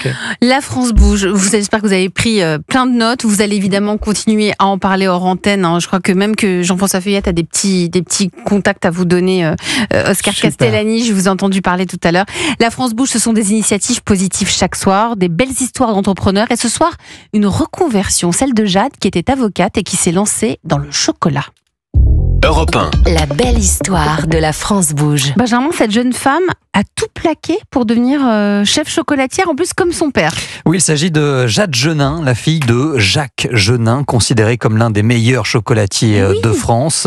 Ok. La France bouge. J'espère que vous avez pris plein de notes. Vous allez évidemment continuer à en parler hors antenne. Je crois que même que Jean-François Feuillette a des petits contacts à vous donner. Oscar Super. Castellani, je vous ai entendu parler tout à l'heure. La France bouge, ce sont des initiatives positives chaque soir, des belles histoires d'entrepreneurs. Et ce soir, une reconversion, celle de Jade, qui était avocate et qui s'est lancée dans le chocolat. Europe 1. La belle histoire de la France bouge. Benjamin, cette jeune femme a tout plaqué pour devenir chef chocolatière, en plus comme son père. Oui, il s'agit de Jade Genin, la fille de Jacques Genin, considéré comme l'un des meilleurs chocolatiers de France.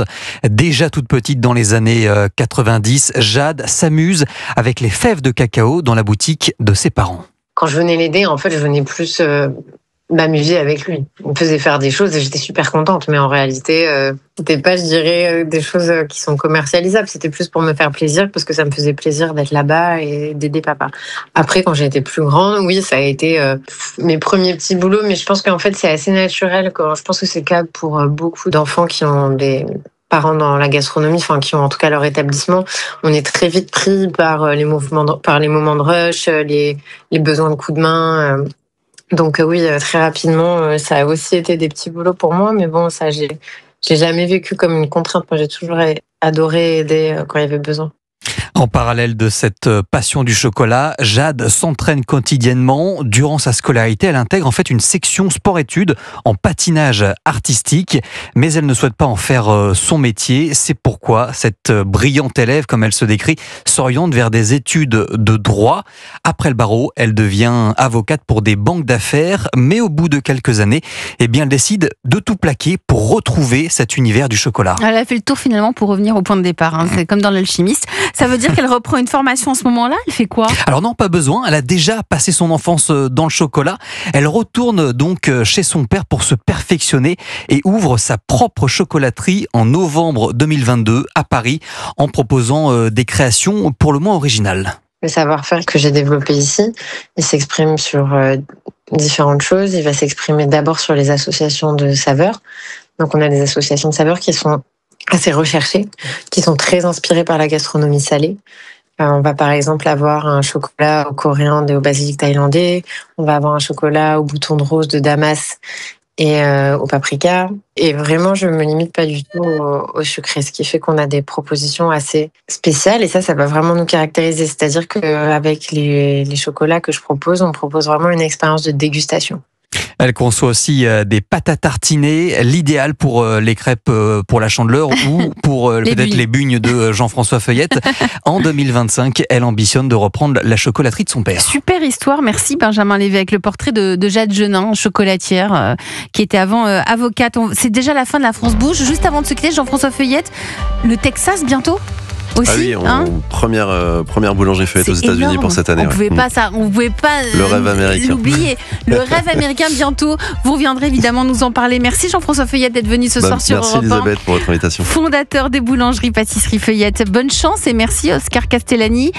Déjà toute petite dans les années 90, Jade s'amuse avec les fèves de cacao dans la boutique de ses parents. Quand je venais l'aider, en fait, je venais plus m'amuser avec lui. Il me faisait faire des choses et j'étais super contente. Mais en réalité, c'était pas, je dirais, des choses qui sont commercialisables. C'était plus pour me faire plaisir parce que ça me faisait plaisir d'être là-bas et d'aider papa. Après, quand j'ai été plus grande, oui, ça a été mes premiers petits boulots. Mais je pense qu'en fait, c'est assez naturel. Je pense que c'est le cas pour beaucoup d'enfants qui ont des parents dans la gastronomie, enfin qui ont en tout cas leur établissement. On est très vite pris par les moments de rush, les besoins de coups de main. Donc oui, très rapidement, ça a aussi été des petits boulots pour moi, mais bon, ça, j'ai jamais vécu comme une contrainte. Moi, j'ai toujours adoré aider quand il y avait besoin. En parallèle de cette passion du chocolat, Jade s'entraîne quotidiennement. Durant sa scolarité, elle intègre en fait une section sport-études en patinage artistique, mais elle ne souhaite pas en faire son métier. C'est pourquoi cette brillante élève, comme elle se décrit, s'oriente vers des études de droit. Après le barreau, elle devient avocate pour des banques d'affaires, mais au bout de quelques années, eh bien, elle décide de tout plaquer pour retrouver cet univers du chocolat. Elle a fait le tour finalement pour revenir au point de départ. C'est comme dans l'alchimiste. Ça veut dire qu'elle reprend une formation à ce moment-là? Elle fait quoi? Alors non, pas besoin. Elle a déjà passé son enfance dans le chocolat. Elle retourne donc chez son père pour se perfectionner et ouvre sa propre chocolaterie en novembre 2022 à Paris en proposant des créations pour le moins originales. Le savoir-faire que j'ai développé ici, il s'exprime sur différentes choses. Il va s'exprimer d'abord sur les associations de saveurs. Donc on a des associations de saveurs qui sont assez recherchées, qui sont très inspirées par la gastronomie salée. On va par exemple avoir un chocolat au coriandre et au basilic thaïlandais. On va avoir un chocolat au bouton de rose de Damas et au paprika. Et vraiment, je me limite pas du tout au sucré, ce qui fait qu'on a des propositions assez spéciales. Et ça va vraiment nous caractériser. C'est-à-dire qu'avec les chocolats que je propose, on propose vraiment une expérience de dégustation. Elle conçoit aussi des pâtes à tartiner, l'idéal pour les crêpes pour la Chandeleur ou pour peut-être les bugnes de Jean-François Feuillette. En 2025, elle ambitionne de reprendre la chocolaterie de son père. Super histoire, merci Benjamin Lévy, avec le portrait de Jade Genin, chocolatière, qui était avant avocate. C'est déjà la fin de la France bouge. Juste avant de se quitter, Jean-François Feuillette, le Texas bientôt aussi, première boulangerie Feuillette aux États-Unis énorme. pour cette année. On pouvait pas le rêve américain. l'oublier. Le rêve américain bientôt. Vous reviendrez évidemment nous en parler. Merci Jean-François Feuillette d'être venu ce soir sur Europe 1. Merci Elisabeth pour votre invitation. Fondateur des boulangeries pâtisseries Feuillette. Bonne chance et merci Oscar Castellani,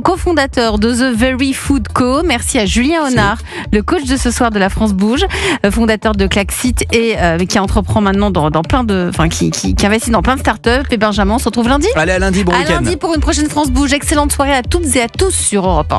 cofondateur de The Very Food Co. Merci à Julien Honard, le coach de ce soir de la France bouge, fondateur de Klaxit et qui entreprend maintenant dans plein de, qui investit dans plein de startups. Et Benjamin, on se retrouve lundi. Allez, à lundi, bon week-end. À lundi pour une prochaine France bouge. Excellente soirée à toutes et à tous sur Europe 1.